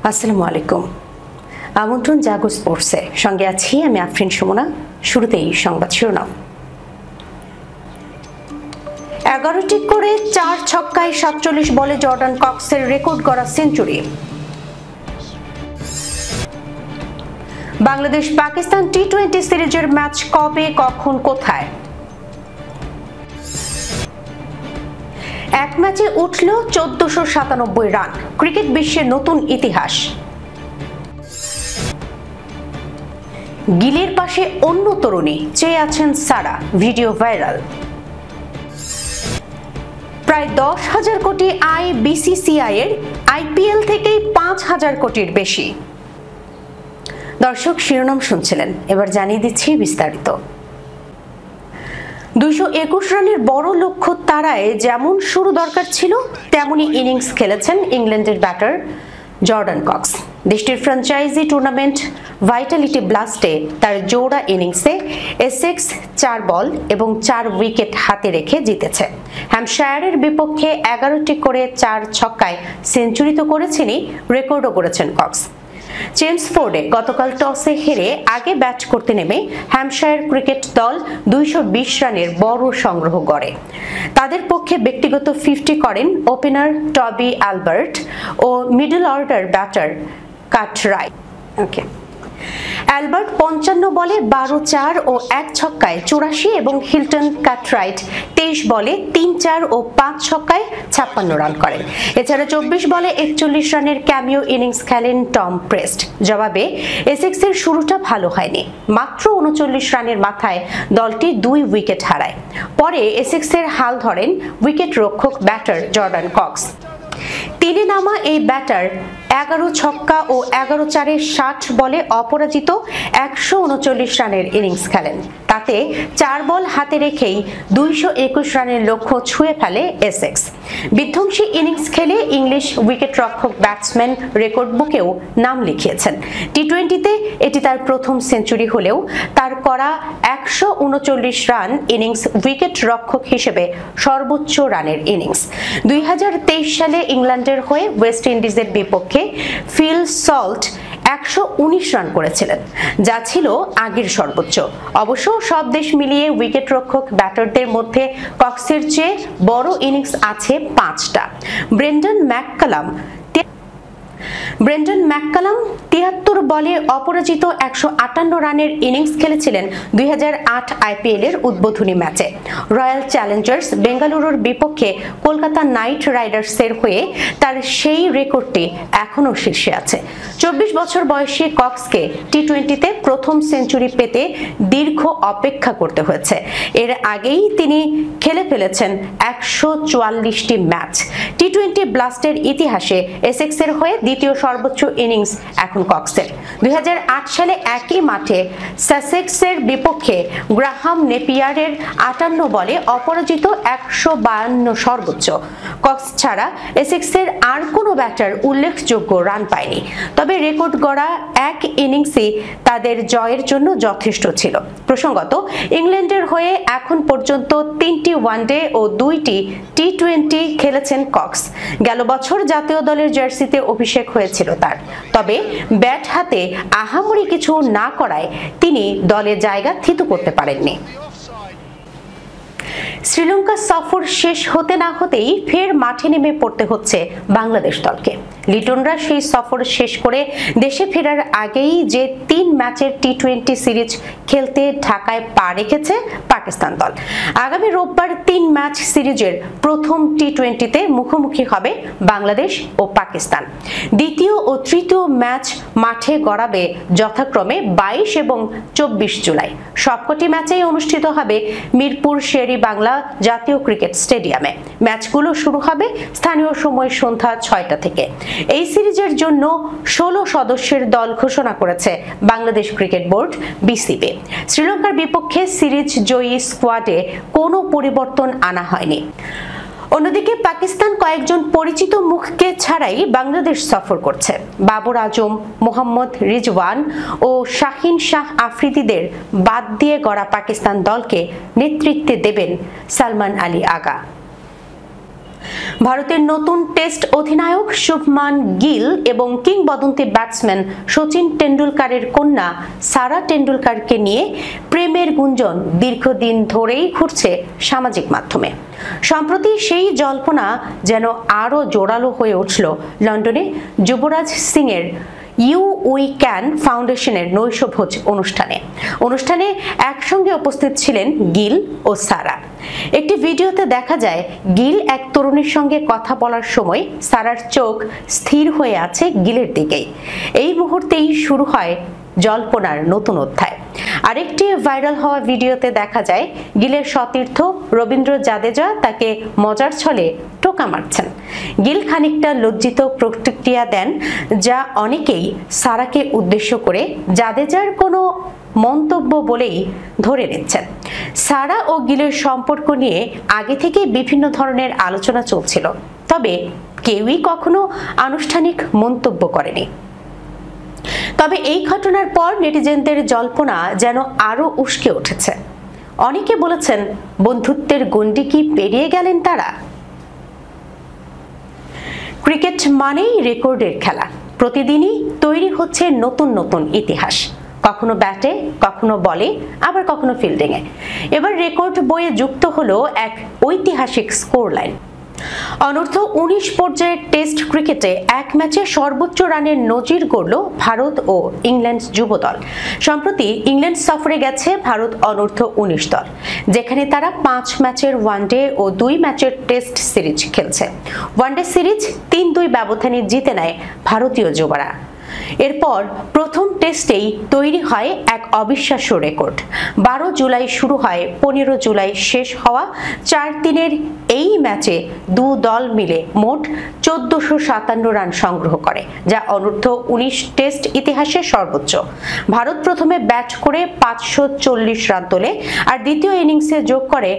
আসসালামু আলাইকুম। আমন্ত্রণ জাগো স্পোর্টসে, সঙ্গে আছি আমি আফরিন সুমনা। শুরুতেই সংবাদ শিরোনাম। 11টি করে 4 ছক্কায় 47 বলে জর্ডান কক্সের রেকর্ড করা সেঞ্চুরি। বাংলাদেশ পাকিস্তান টি-20 সিরিজের ম্যাচ কবে, কখন, কোথায়? এক ম্যাচে উঠল 1497 রান, ক্রিকেট বিশ্বের নতুন ইতিহাস। গিলের পাশে অন্য তরুণী, চেয়ে আছেন সারা, ভিডিও ভাইরাল। প্রায় 10,000 কোটি আয় বিসিসিআই এর, আইপিএল থেকেই 5,000 কোটির বেশি। দর্শক, শিরোনাম শুনছিলেন, এবার জানিয়ে দিচ্ছি বিস্তারিত। 221 রানের বড় লক্ষ্য তাড়ায় যেমন শুরু দরকার ছিল তেমনি ইনিংস খেলেছেন ইংল্যান্ডের ব্যাটার জর্ডান কক্স। দেশটির ফ্র্যাঞ্চাইজি টুর্নামেন্ট ভাইটালিটি ব্লাস্টে তার জোড়া ইনিংসে এসেক্স 4 বল এবং 4 উইকেট হাতে রেখে জিতেছে। হ্যাম্পশায়ারের বিপক্ষে 11টি করে 4 ছক্কায় সেঞ্চুরি তো করেছেনই, রেকর্ডও করেছেন কক্স। চেমসফোর্ডে গতকাল টসে হেরে আগে ব্যাট করতে নেমে হ্যাম্পশায়ার ক্রিকেট দল 220 রানের বড় সংগ্রহ করে। তাদের পক্ষে ব্যক্তিগত 50 করেন ওপেনার টবি অ্যালবার্ট ও মিডল অর্ডার ব্যাটার কাটরাইট। অ্যালবার্ট 55 বলে 12-4 ও 1 ছক্কায় 84 এবং হিলটন কাটরাইট 23 বলে 3-4 ও 5 ছক্কায় 56 রান করেন। এছাড়া 24 বলে 41 রানের ক্যামিও ইনিংস খেলেন টম প্রেস্ট। জবাবে এসেক্সের শুরুটা ভালো হয়নি, মাত্র 39 রানের মাথায় দলটি 2 উইকেট হারায়। পরে এসেক্সের হাল ধরেন উইকেট রক্ষক ব্যাটার জর্ডান কক্স। তিনে নামা এই ব্যাটার 11 ছক্কা ও 11-4 60 বলে অপরাজিত 139 রানের ইনিংস খেলেন। তাতে 4 বল হাতে রেখেই 221 রানের লক্ষ্য ছুঁয়ে ফেলে এসেক্স। বিধ্বংসী ইনিংস খেলে ইংলিশ উইকেট রক্ষক ব্যাটসম্যান রেকর্ড বুকেও নাম লিখিয়েছেন। টি-20তে এটি তার প্রথম সেঞ্চুরি হলেও তার করা 139 রান ইনিংস উইকেট রক্ষক হিসেবে সর্বোচ্চ রানের ইনিংস। 2023 সালে ইংল্যান্ডের হয়ে ওয়েস্ট ইন্ডিজের বিপক্ষে ফিল সল্ট 119 রান করেছিলেন, যা ছিল আগের সর্বোচ্চ। অবশ্য সব দেশ মিলিয়ে উইকেট রক্ষক ব্যাটারদের মধ্যে কক্সের চেয়ে বড় ইনিংস আছে 5টা। ব্রেন্ডন ম্যাককালাম 73 বলে অপরাজিত 158 রানের ইনিংস খেলেছিলেন 2008 আইপিএল এর উদ্বোধনী ম্যাচে। রয়্যাল চ্যালেঞ্জার্স বেঙ্গালুরুর বিপক্ষে কলকাতা নাইট রাইডার্সের হয়ে তার সেই রেকর্ডটি এখনও শীর্ষে আছে। 24 বছর বয়সী কক্সকে টি-20তে প্রথম সেঞ্চুরি পেতে দীর্ঘ অপেক্ষা করতে হয়েছে। এর আগেই তিনি খেলে ফেলেছেন 144টি ম্যাচ। টি-20 ব্লাস্টের ইতিহাসে এসেক্সের হয়ে দ্বিতীয় সর্বোচ্চ ইনিংস এখন কক্সের। 2008 সালে একই মাঠে সাসেক্সের বিপক্ষে গ্রাহাম নেপিয়ারের 58 বলে অপরাজিত 152 সর্বোচ্চ। কক্স ছাড়া এসেক্সের আর কোনো ব্যাটার উল্লেখযোগ্য রান পায়নি, তবে রেকর্ড গড়া এক ইনিংসই তাদের জয়ের জন্য যথেষ্ট ছিল। প্রসঙ্গত, ইংল্যান্ডের হয়ে এখন পর্যন্ত 3টি ওয়ানডে ও 2টি টি-20 খেলেছেন কক্স। গেল বছর জাতীয় দলের জার্সিতে অভিষেক হয়েছিল তার, তবে ব্যাট হাতে আহামরি কিছু না করায় তিনি দলে জায়গা থিত করতে পারেননি। শ্রীলঙ্কা সফর শেষ হতে না হতেই ফের মাঠে নেমে পড়তে হচ্ছে বাংলাদেশ দলকে। লিটনরা সেই সফর শেষ করে দেশে ফেরার আগেই যে 3 ম্যাচের টি-20 সিরিজ খেলতে ঢাকায় পা রেখেছে পাকিস্তান দল। আগামী রোববার 3 ম্যাচ সিরিজের প্রথম টি-20তে মুখোমুখি হবে বাংলাদেশ ও পাকিস্তান। দ্বিতীয় ও তৃতীয় ম্যাচ মাঠে গড়াবে যথাক্রমে 22 এবং 24 জুলাই। সবকটি ম্যাচেই অনুষ্ঠিত হবে মিরপুর শেরি বাংলা জাতীয় ক্রিকেট স্টেডিয়ামে। ম্যাচগুলো শুরু হবে স্থানীয় সময় সন্ধ্যা 6টা থেকে। এই সিরিজের জন্য 16 সদস্যের দল ঘোষণা করেছে বাংলাদেশ ক্রিকেট বোর্ড বিসিবি। শ্রীলঙ্কার বিপক্ষে সিরিজ জয়ী স্কোয়াডে কোনো পরিবর্তন আনা হয়নি। অন্যদিকে পাকিস্তান কয়েকজন পরিচিত মুখকে ছাড়াই বাংলাদেশ সফর করছে। বাবর আজম, মোহাম্মদ রিজওয়ান ও শাহিন শাহ আফ্রিদিদের বাদ দিয়ে গড়া পাকিস্তান দলকে নেতৃত্বে দেবেন সালমান আলী আগা। ভারতের নতুন টেস্ট অধিনায়ক শুভমান গিল এবং কিংবদন্তি ব্যাটসম্যান শচীন টেন্ডুলকারের কন্যা সারা টেন্ডুলকারকে নিয়ে প্রেমের গুঞ্জন দীর্ঘদিন ধরেই ঘুরছে সামাজিক মাধ্যমে। সম্প্রতি সেই জল্পনা যেন আরও জোরালো হয়ে উঠল লন্ডনে যুবরাজ সিং এর ইউ উই ক্যান ফাউন্ডেশনের নৈশভোজ অনুষ্ঠানে একসঙ্গে উপস্থিত ছিলেন গিল ও সারা। একটি ভিডিওতে দেখা যায় গিল এক তরুণীর সঙ্গে কথা বলার সময় সারার চোখ স্থির হয়ে আছে গিলের দিকেই। এই মুহূর্তেই শুরু হয় জল্পনার নতুন অধ্যায়। আরেকটি ভাইরাল হওয়া ভিডিওতে দেখা যায় গিলের সতীর্থ রবীন্দ্র জাদেজা তাকে মজার ছলে টোকা মারছেন। গিল খানিকটা লজ্জিত প্রতিক্রিয়া দেন, যা অনেকেই সারাকে উদ্দেশ্য করে জাদেজার কোনো মন্তব্য বলেই ধরে নিচ্ছেন। সারা ও গিলের সম্পর্ক নিয়ে আগে থেকে বিভিন্ন ধরনের আলোচনা চলছিল, তবে কেউই কখনো আনুষ্ঠানিক মন্তব্য করেনি। তবে এই ঘটনার পর নেটিজেনদের জল্পনা যেন আরো উস্কে উঠেছে। অনেকে বলেছেন, বন্ধুত্বের গণ্ডি কি পেরিয়ে গেলেন তারা? ক্রিকেট মানেই রেকর্ডের খেলা। প্রতিদিনই তৈরি হচ্ছে নতুন নতুন ইতিহাস, কখনো ব্যাটে, কখনো বলে, আবার কখনো ফিল্ডিংয়ে। এবার রেকর্ড বইয়ে যুক্ত হলো এক ঐতিহাসিক স্কোর লাইন। অনূর্ধ্ব 19 পর্যায়ের টেস্ট ক্রিকেটে এক ম্যাচে সর্বোচ্চ রানের নজির গড়ল ভারত ও ইংল্যান্ড যুব দল। সম্প্রতি ইংল্যান্ড সফরে গেছে ভারত অনূর্ধ্ব 19 দল, যেখানে তারা 5 ম্যাচের ওয়ানডে ও 2 ম্যাচের টেস্ট সিরিজ খেলছে। ওয়ানডে সিরিজ 3-2 ব্যবধানে জিতে নেয় ভারতীয় যুবরা। এরপর প্রথম টেস্টেই তৈরি হয় এক অবিশ্বাস্য রেকর্ড। 12 জুলাই শুরু হয় 15 জুলাই শেষ হওয়া 4 দিনের এই ম্যাচে দু দল মিলে মোট 1457 রান সংগ্রহ করে, যা অনূর্ধ্ব 19 টেস্ট ইতিহাসে সর্বোচ্চ। ভারত প্রথমে ব্যাট করে 540 রান তোলে, আর দ্বিতীয় ইনিংসে যোগ করে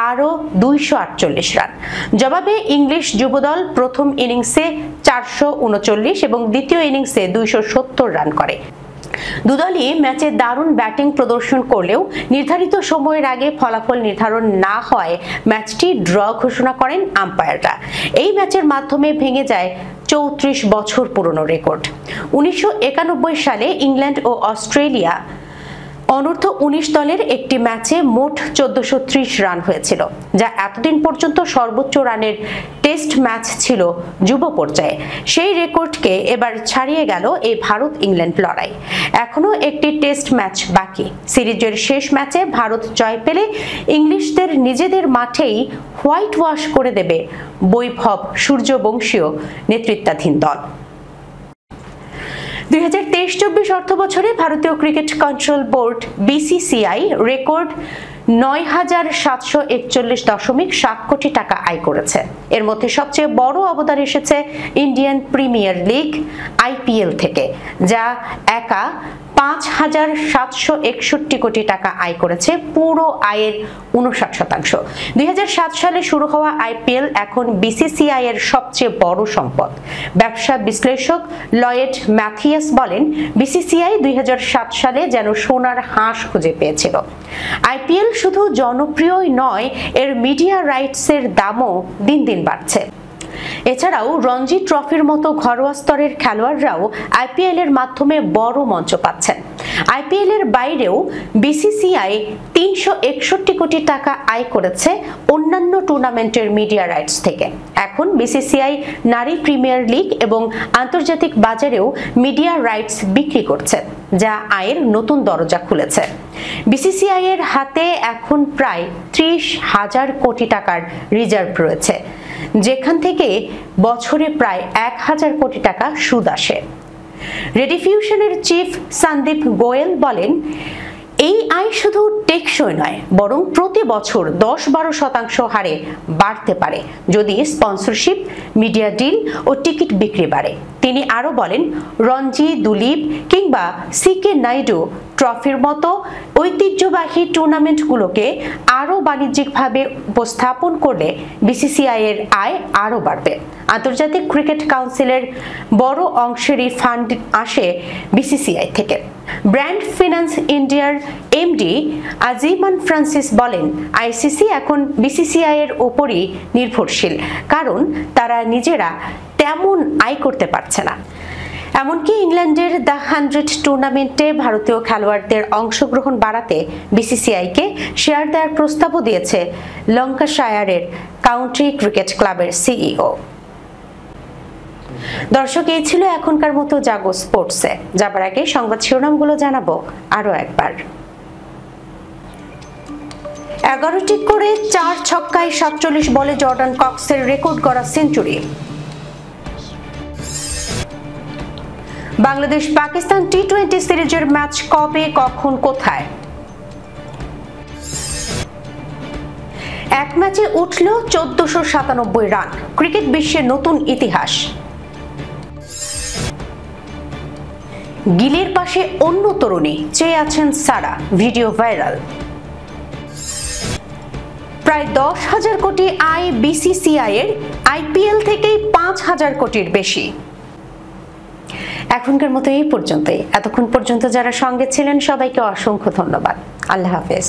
আরও 248 রান। জবাবে ইংলিশ যুবদল প্রথম ইনিংসে 439 এবং দ্বিতীয় ইনিংসে 270 রান করে। দুদলই ম্যাচে দারুণ ব্যাটিং প্রদর্শন করলেও নির্ধারিত সময়ের আগে ফলাফল নির্ধারণ না হওয়ায় ম্যাচটি ড্র ঘোষণা করেন আম্পায়াররা। এই ম্যাচের মাধ্যমে ভেঙে যায় 34 বছর পুরনো রেকর্ড। 1991 সালে ইংল্যান্ড ও অস্ট্রেলিয়া অনূর্ধ্ব 19 দলের একটি ম্যাচে মোট 1430 রান হয়েছিল, যা এতদিন পর্যন্ত সর্বোচ্চ রানের টেস্ট ম্যাচ ছিল যুব পর্যায়ে। সেই রেকর্ডকে এবার ছাড়িয়ে গেল এই ভারত ইংল্যান্ড লড়াই। এখনো একটি টেস্ট ম্যাচ বাকি। সিরিজের শেষ ম্যাচে ভারত জয় পেলে ইংলিশদের নিজেদের মাঠেই হোয়াইট ওয়াশ করে দেবে বৈভব সূর্যবংশীয় নেতৃত্বাধীন দল। 2023-24 অর্থ বছরে ভারতীয় cricket control board BCCI record ৯,৭৪১.৭ কোটি টাকা আয় করেছে। এর মধ্যে সবচেয়ে বড় অবদান এসেছে ইন্ডিয়ান প্রিমিয়ার লিগ আইপিএল থেকে, যা একা ৫,৭৬১ কোটি টাকা আয় করেছে, পুরো আয়ের ৫৯%। 2007 সালে শুরু হওয়া আইপিএল এখন বিসিসিআই এর সবচেয়ে বড় সম্পদ। ব্যবসা বিশ্লেষক লয়েড ম্যাথিয়াস বলেন, বিসিসিআই 2007 সালে যেন সোনার হাঁস খুঁজে পেয়েছিল। আইপিএল শুধু জনপ্রিয়ই নয়, এর মিডিয়া রাইটসের দামও দিন দিন বাড়ছে। এছাড়াও রঞ্জি ট্রফির মতো ঘরোয়া স্তরের খেলোয়াড়রাও আইপিএল এর মাধ্যমে বড় মঞ্চ পাচ্ছেন। আইপিএল এর বাইরেও বিসিসিআই 361 কোটি টাকা আয় করেছে অন্যান্য টুর্নামেন্টের মিডিয়া রাইটস থেকে। এখন বিসিসিআই নারী প্রিমিয়ার লিগ এবং আন্তর্জাতিক বাজারেও মিডিয়া রাইটস বিক্রি করছে, যা আয়ের নতুন দরজা খুলেছে। বিসিসিআই এর হাতে এখন প্রায় 30,000 কোটি টাকার রিজার্ভ রয়েছে, যেখান থেকে বছরে প্রায় 1,000 কোটি টাকা সুদ আসে। রেডিফিউশনের চিফ সন্দীপ গোয়েল বলেন, এই আয় শুধু টেকসই নয়, বরং প্রতি বছর 10-12% হারে বাড়তে পারে যদি স্পন্সরশিপ, মিডিয়া ডিল ও টিকিট বিক্রি বাড়ে। তিনি আরো বলেন, রঞ্জি, দুলীপ কিংবা সিকে নাইডু ট্রফির মতো ঐতিহ্যবাহী টুর্নামেন্টগুলোকে আরও বাণিজ্যিকভাবে উপস্থাপন করলে বিসিসিআই এর আয় আরও বাড়বে। আন্তর্জাতিক ক্রিকেট কাউন্সিলের বড় অংশেরই ফান্ড আসে বিসিসিআই থেকে। ব্র্যান্ড ফিন্যান্স ইন্ডিয়ার এমডি আজিমান ফ্রান্সিস বলেন, আইসিসি এখন বিসিসিআই এর উপরই নির্ভরশীল, কারণ তারা নিজেরা তেমন আয় করতে পারছে না। এমনকি ইংল্যান্ডের দ্য 100 টুর্নামেন্টে ভারতীয় খেলোয়াড়দের অংশগ্রহণ বাড়াতে বিসিসিআইকে শেয়ার দেওয়ার প্রস্তাবও দিয়েছে ল্যাঙ্কাশায়ারের কাউন্টি ক্রিকেট ক্লাবের সিইও। দর্শক, এই ছিল এখনকার মতো জাগো স্পোর্টসে। যাবার আগে সংবাদ শিরোনামগুলো জানাবো আরো একবার। 11টি করে 4 ছক্কায় 47 বলে জর্ডান কক্সের রেকর্ড গড়া সেঞ্চুরি। বাংলাদেশ পাকিস্তান টি-20 সিরিজের ম্যাচ কবে, কখন, কোথায়? এক ম্যাচে উঠল 1497 রান, ক্রিকেট বিশ্বের নতুন ইতিহাস। গিলের পাশে অন্য তরুণী, চেয়ে আছেন সারা, ভিডিও ভাইরাল। প্রায় 10,000 কোটি আয় বিসিসিআই এর, আইপিএল থেকেই 5,000 কোটির বেশি। এখনকার মতো এই পর্যন্তই। এতক্ষণ পর্যন্ত যারা সঙ্গে ছিলেন সবাইকে অসংখ্য ধন্যবাদ। আল্লাহ হাফেজ।